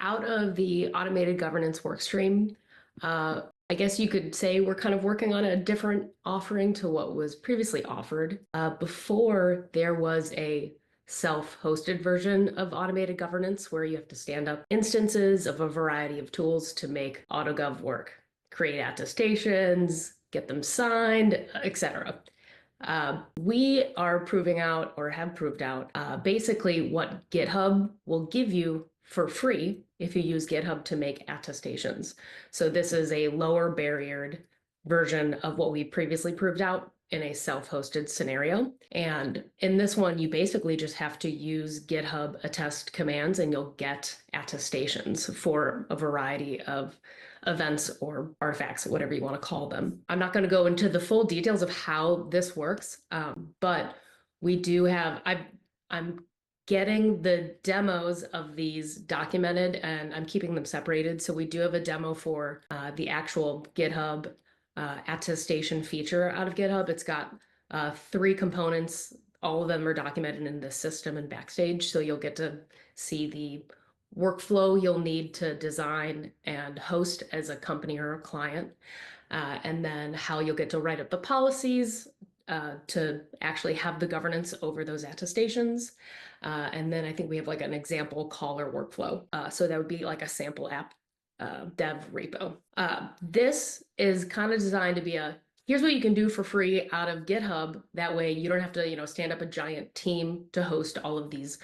Out of the automated governance workstream, I guess you could say we're kind of working on a different offering to what was previously offered. Before, there was a self-hosted version of automated governance where you have to stand up instances of a variety of tools to make AutoGov work, create attestations, get them signed, etc. We are proving out or have proved out basically what GitHub will give you for free if you use GitHub to make attestations. So this is a lower barriered version of what we previously proved out in a self-hosted scenario. And in this one, you basically just have to use GitHub-attest commands and you'll get attestations for a variety of events or artifacts, whatever you want to call them. I'm not going to go into the full details of how this works, but we do have, I'm getting the demos of these documented and I'm keeping them separated. So we do have a demo for the actual GitHub attestation feature out of GitHub. It's got 3 components. All of them are documented in the system and Backstage. So you'll get to see the workflow you'll need to design and host as a company or a client, and then how you'll get to write up the policies to actually have the governance over those attestations. And then I think we have like an example caller workflow. So that would be like a sample app dev repo. This is kind of designed to be here's what you can do for free out of GitHub. That way you don't have to, stand up a giant team to host all of these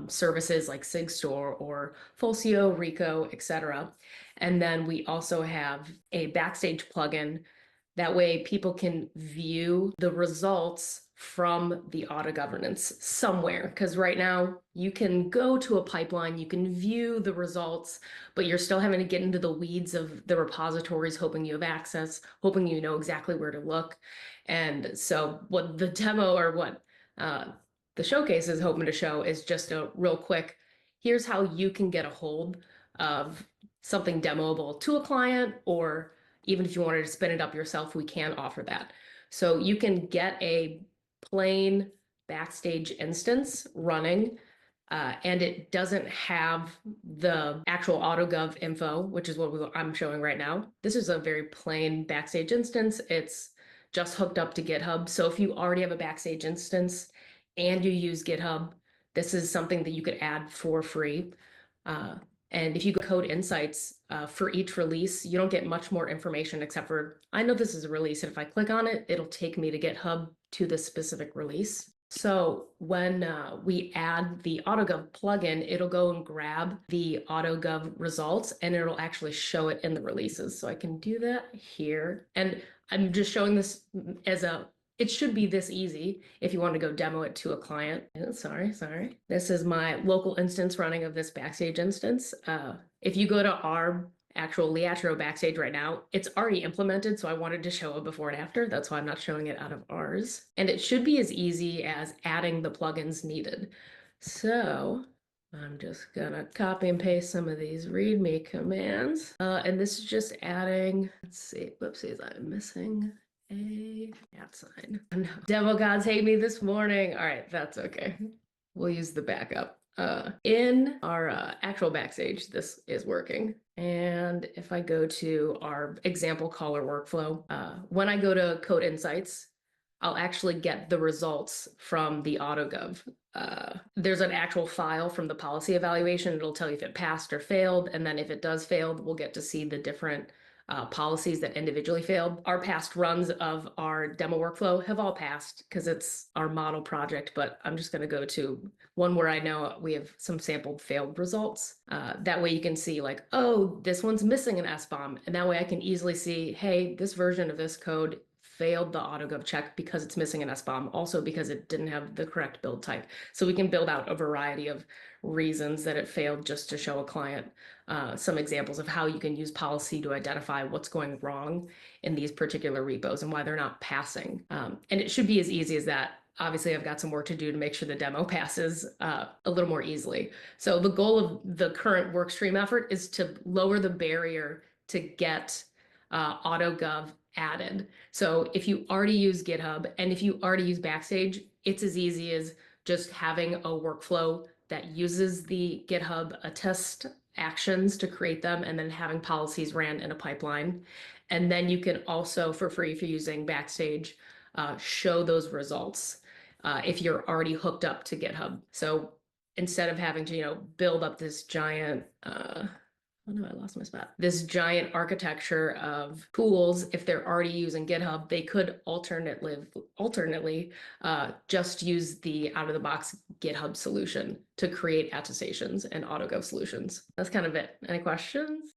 services like SigStore or Fulcio, Rico, etc. And then we also have a Backstage plugin. That way people can view the results from the auto governance somewhere. Because right now you can go to a pipeline, you can view the results, but you're still having to get into the weeds of the repositories, hoping you have access, hoping you know exactly where to look. And so what the demo or what the showcase is hoping to show is just a real quick, here's how you can get a hold of something demoable to a client, or even if you wanted to spin it up yourself, we can offer that. So you can get a plain Backstage instance running, and it doesn't have the actual AutoGov info, which is what I'm showing right now. This is a very plain Backstage instance. It's just hooked up to GitHub. So if you already have a Backstage instance and you use GitHub, this is something that you could add for free. And if you go code insights for each release, you don't get much more information except for, I know this is a release, and if I click on it, it'll take me to GitHub to the specific release. So when we add the AutoGov plugin, it'll go and grab the AutoGov results and it'll actually show it in the releases. So I can do that here. And I'm just showing this as it should be this easy if you want to go demo it to a client. Sorry. This is my local instance running of this Backstage instance. If you go to our actual Liatrio Backstage right now, it's already implemented, so I wanted to show a before and after. That's why I'm not showing it out of ours. And it should be as easy as adding the plugins needed. So I'm just gonna copy and paste some of these README commands. And this is just adding, let's see, whoopsies, I'm missing a @ No. Demo gods hate me this morning. All right, that's okay. We'll use the backup. In our actual Backstage, this is working. And if I go to our example caller workflow, when I go to Code Insights, I'll actually get the results from the AutoGov. There's an actual file from the policy evaluation. It'll tell you if it passed or failed. And then if it does fail, we'll get to see the different policies that individually failed. Our past runs of our demo workflow have all passed because it's our model project, but I'm just going to go to one where I know we have some sampled failed results. That way you can see like, oh, this one's missing an SBOM. And that way I can easily see, hey, this version of this code failed the AutoGov check because it's missing an SBOM, also because it didn't have the correct build type. So we can build out a variety of reasons that it failed just to show a client some examples of how you can use policy to identify what's going wrong in these particular repos and why they're not passing. And it should be as easy as that. Obviously, I've got some work to do to make sure the demo passes a little more easily. So the goal of the current workstream effort is to lower the barrier to get AutoGov added. So if you already use GitHub and if you already use Backstage, it's as easy as just having a workflow that uses the GitHub-attest actions to create them, and then having policies ran in a pipeline. And then you can also, for free, if you're using Backstage, show those results if you're already hooked up to GitHub. So instead of having to, build up this giant, oh no, I lost my spot. This giant architecture of tools, if they're already using GitHub, they could alternately just use the out-of-the-box GitHub solution to create attestations and AutoGov solutions. That's kind of it. Any questions?